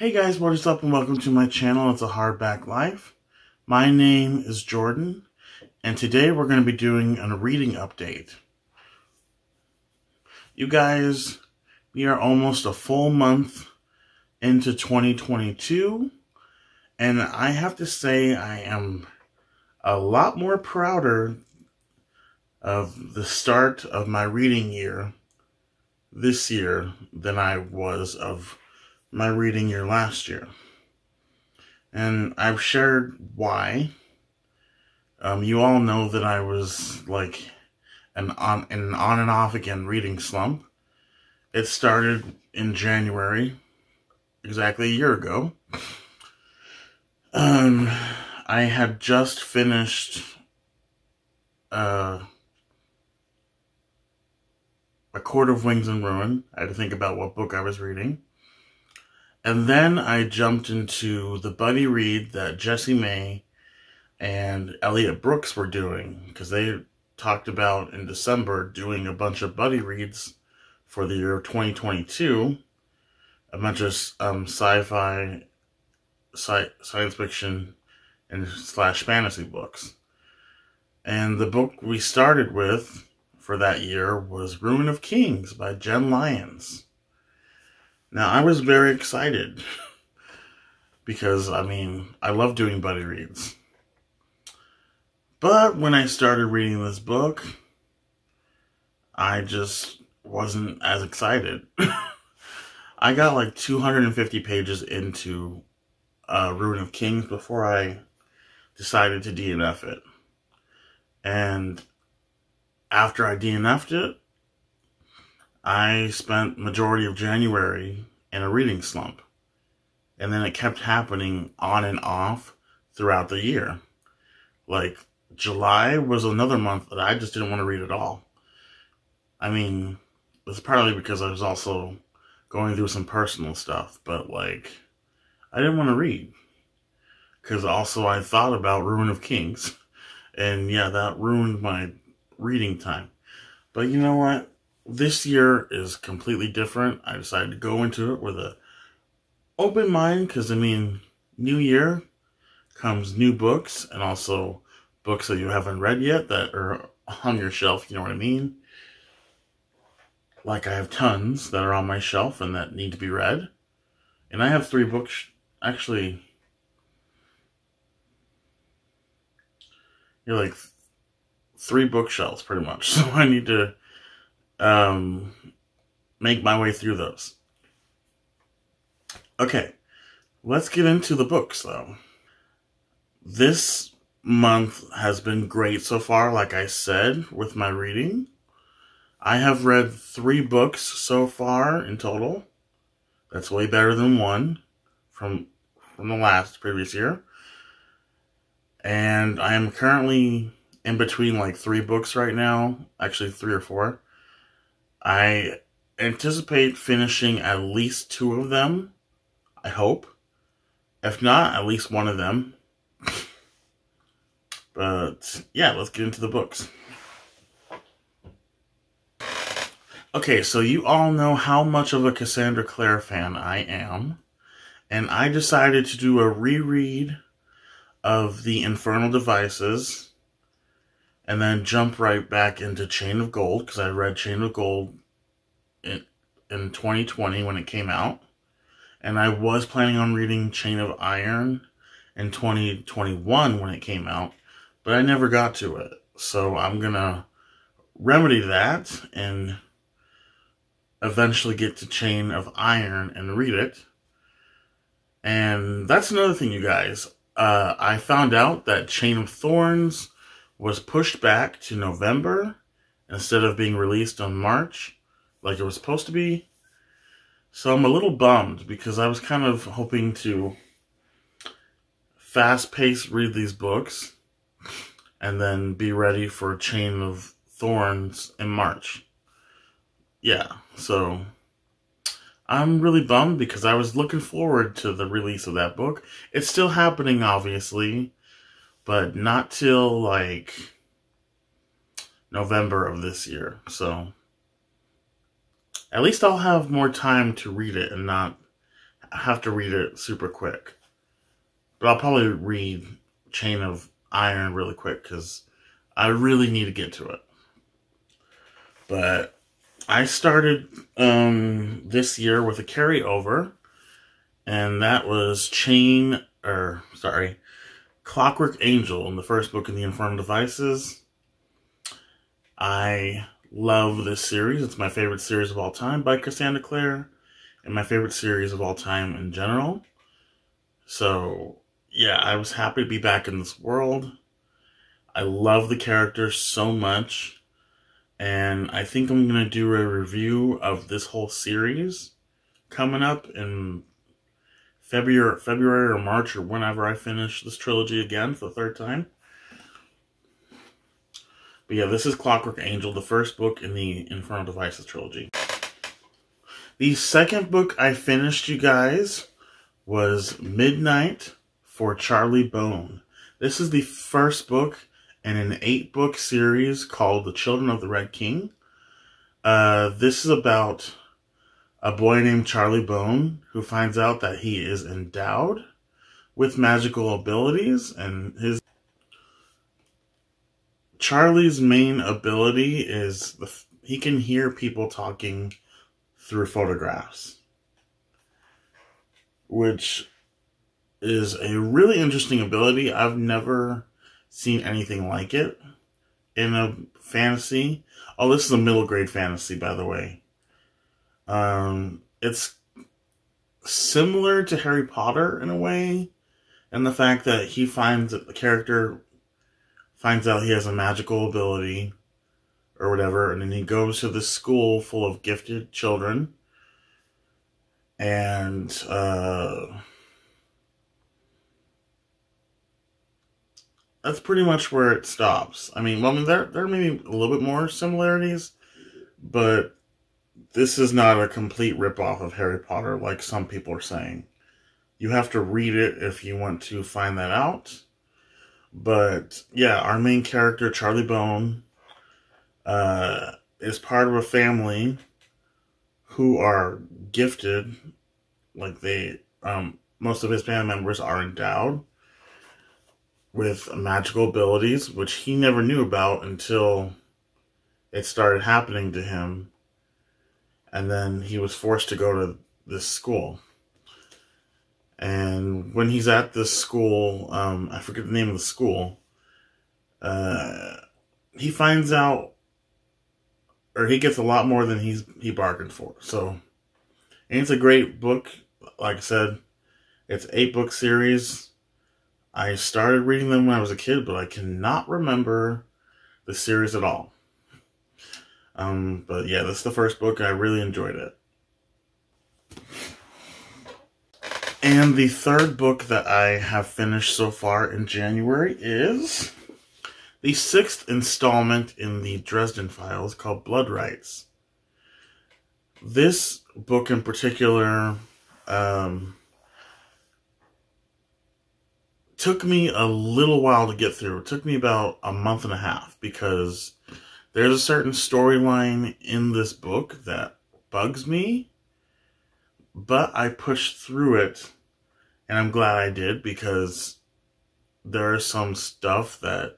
Hey guys, what is up and welcome to my channel. It's a Hardback Life. My name is Jordan and today we're going to be doing a reading update. You guys, we are almost a full month into 2022 and I have to say I am a lot more prouder of the start of my reading year this year than I was of my reading year last year. And I've shared why. You all know that I was like an on and off again reading slump. It started in January, exactly a year ago. I had just finished A Court of Wings and Ruin. I had to think about what book I was reading. And then I jumped into the buddy read that Jessie May and Elliot Brooks were doing, because they talked about in December doing a bunch of buddy reads for the year 2022, a bunch of sci-fi, science fiction, and / fantasy books. And the book we started with for that year was Ruin of Kings by Jen Lyons. Now, I was very excited because, I love doing buddy reads. But when I started reading this book, I just wasn't as excited. I got like 250 pages into Ruin of Kings before I decided to DNF it. And after I DNF'd it, I spent majority of January in a reading slump. And then it kept happening on and off throughout the year. Like, July was another month that I just didn't want to read at all. It's partly because I was also going through some personal stuff. But, I didn't want to read. Because also I thought about Ruin of Kings. And yeah, that ruined my reading time. But you know what? This year is completely different. I decided to go into it with an open mind because, new year comes new books and also books that you haven't read yet that are on your shelf, you know what I mean? Like I have tons that are on my shelf and that need to be read. And I have 3 books, actually, you're like 3 bookshelves pretty much. So I need to make my way through those. Okay, let's get into the books though. This month has been great so far, like I said, with my reading. I have read 3 books so far in total. That's way better than 1 from the previous year. And I am currently in between like 3 books right now, actually 3 or 4. I anticipate finishing at least 2 of them, I hope. If not, at least 1 of them. But yeah, let's get into the books. Okay, so you all know how much of a Cassandra Clare fan I am. And I decided to do a reread of The Infernal Devices. And then jump right back into Chain of Gold, because I read Chain of Gold in 2020 when it came out. And I was planning on reading Chain of Iron in 2021 when it came out, but I never got to it. So I'm going to remedy that and eventually get to Chain of Iron and read it. And that's another thing, you guys. I found out that Chain of Thorns was pushed back to November instead of being released on March like it was supposed to be. So I'm a little bummed because I was kind of hoping to fast-paced read these books and then be ready for Chain of Thorns in March. Yeah, so I'm really bummed because I was looking forward to the release of that book. It's still happening, obviously, but not till, like, November of this year. So, at least I'll have more time to read it and not have to read it super quick. But I'll probably read Chain of Iron really quick because I really need to get to it. But I started this year with a carryover, and that was Clockwork Angel, in the first book in the Infernal Devices. I love this series. It's my favorite series of all time by Cassandra Clare, and my favorite series of all time in general. So, yeah, I was happy to be back in this world. I love the characters so much, and I think I'm going to do a review of this whole series coming up in February or March, or whenever I finish this trilogy again for the third time. But yeah, this is Clockwork Angel, the first book in the Infernal Devices trilogy. The second book I finished, you guys, was Midnight for Charlie Bone. This is the first book in an 8-book series called The Children of the Red King. This is about a boy named Charlie Bone who finds out that he is endowed with magical abilities, and Charlie's main ability is he can hear people talking through photographs, which is a really interesting ability. I've never seen anything like it in a fantasy. Oh, this is a middle grade fantasy, by the way. It's similar to Harry Potter in a way, and the fact that the character finds out he has a magical ability or whatever, and then he goes to this school full of gifted children, and that's pretty much where it stops. I mean, there may be a little bit more similarities, but this is not a complete ripoff of Harry Potter like some people are saying. You have to read it if you want to find that out. But yeah, our main character, Charlie Bone, is part of a family who are gifted. Like most of his family members are endowed with magical abilities, which he never knew about until it started happening to him. And then he was forced to go to this school. And when he's at this school, I forget the name of the school, he finds out, or he gets a lot more than he bargained for. So, and it's a great book. Like I said, it's an 8-book series. I started reading them when I was a kid, but I cannot remember the series at all. But yeah, this is the first book. I really enjoyed it. And the third book that I have finished so far in January is the 6th installment in the Dresden Files, called Blood Rights. This book in particular took me a little while to get through. It took me about a month and a half, because there's a certain storyline in this book that bugs me, but I pushed through it, and I'm glad I did, because there is some stuff that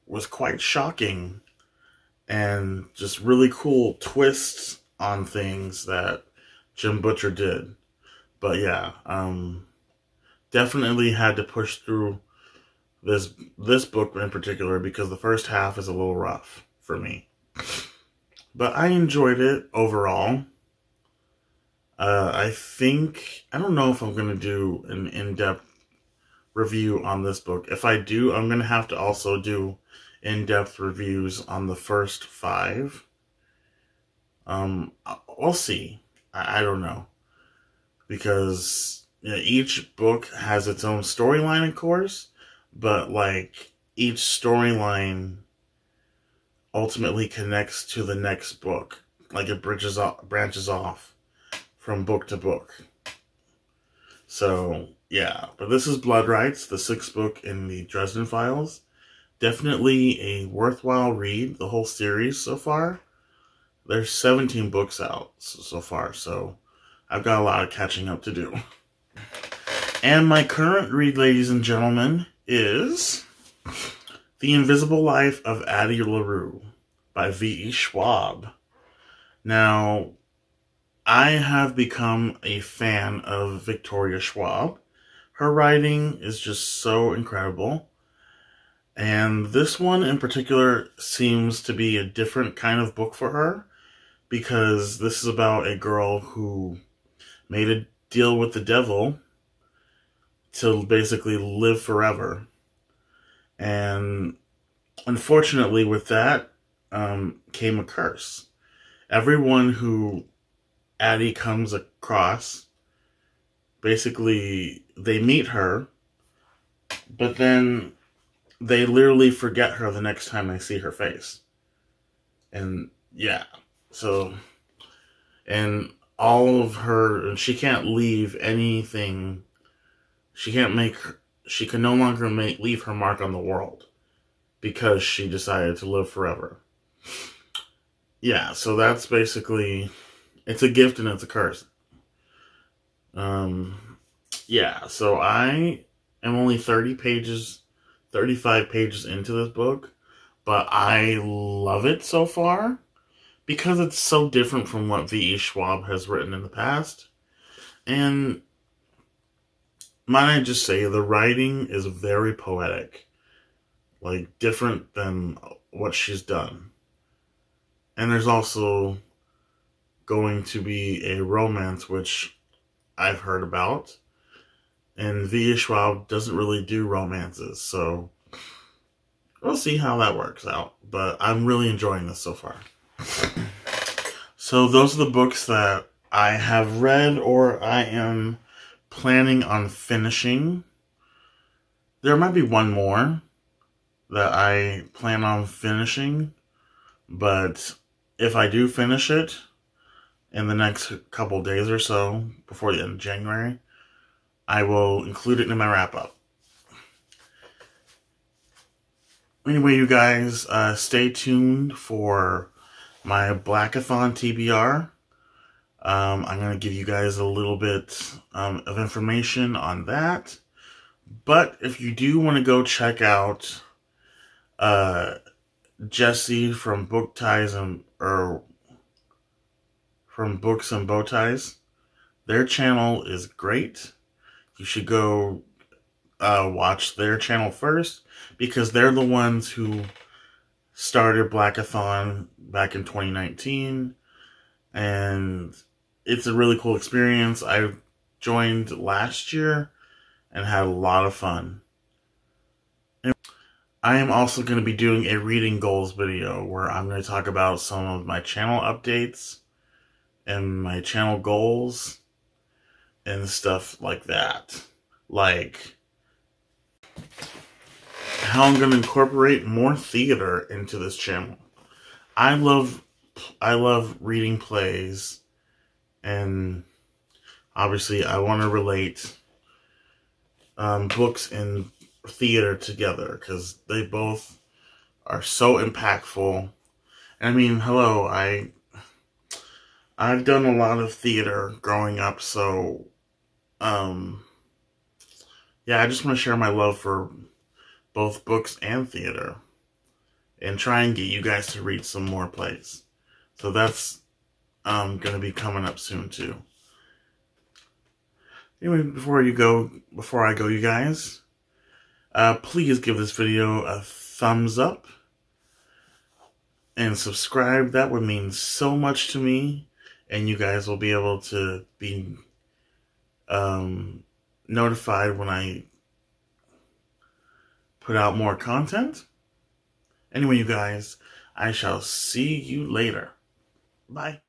was quite shocking and just really cool twists on things that Jim Butcher did. But yeah, definitely had to push through this book in particular, because the first half is a little rough for me. But I enjoyed it overall. I don't know if I'm going to do an in-depth review on this book. If I do, I'm going to have to also do in-depth reviews on the first 5. We'll see. I don't know. Because each book has its own storyline, of course. But, like, each storyline ultimately connects to the next book. Like, it branches off from book to book. So, yeah. But this is Blood Rights, the 6th book in the Dresden Files. Definitely a worthwhile read, the whole series so far. There's 17 books out so far, so I've got a lot of catching up to do. And my current read, ladies and gentlemen, is The Invisible Life of Addie LaRue by V.E. Schwab. Now, I have become a fan of Victoria Schwab. Her writing is just so incredible. And this one in particular seems to be a different kind of book for her, because this is about a girl who made a deal with the devil to basically live forever. And unfortunately with that came a curse. Everyone who Addie comes across, basically they meet her, but then they literally forget her the next time they see her face. And yeah, so, and all of her, and she can't leave anything, she can no longer leave her mark on the world because she decided to live forever. Yeah, so that's basically, it's a gift and it's a curse. Yeah, so I am only 35 pages into this book, but I love it so far because it's so different from what V.E. Schwab has written in the past. And might I just say, the writing is very poetic, like different than what she's done. And there's also going to be a romance, which I've heard about. And V.E. Schwab doesn't really do romances, so we'll see how that works out. But I'm really enjoying this so far. So those are the books that I have read or I am planning on finishing. There might be one more that I plan on finishing, but if I do finish it in the next couple days or so, before the end of January, I will include it in my wrap-up. Anyway, you guys, stay tuned for my Blackathon TBR. I'm going to give you guys a little bit of information on that. But if you do want to go check out Jesse from Book Ties from Books and Bow Ties, their channel is great. You should go watch their channel first, because they're the ones who started Blackathon back in 2019, and it's a really cool experience. I joined last year and had a lot of fun. And I am also going to be doing a reading goals video where I'm going to talk about some of my channel updates and my channel goals and stuff like that. Like how I'm going to incorporate more theater into this channel. I love reading plays, and obviously I want to relate books and theater together, because they both are so impactful. And I mean, hello, I've done a lot of theater growing up, so yeah, I just want to share my love for both books and theater, and try and get you guys to read some more plays. So that's going to be coming up soon too. Anyway, before I go, you guys, please give this video a thumbs up and subscribe. That would mean so much to me, and you guys will be able to be notified when I put out more content. Anyway, you guys, I shall see you later. Bye.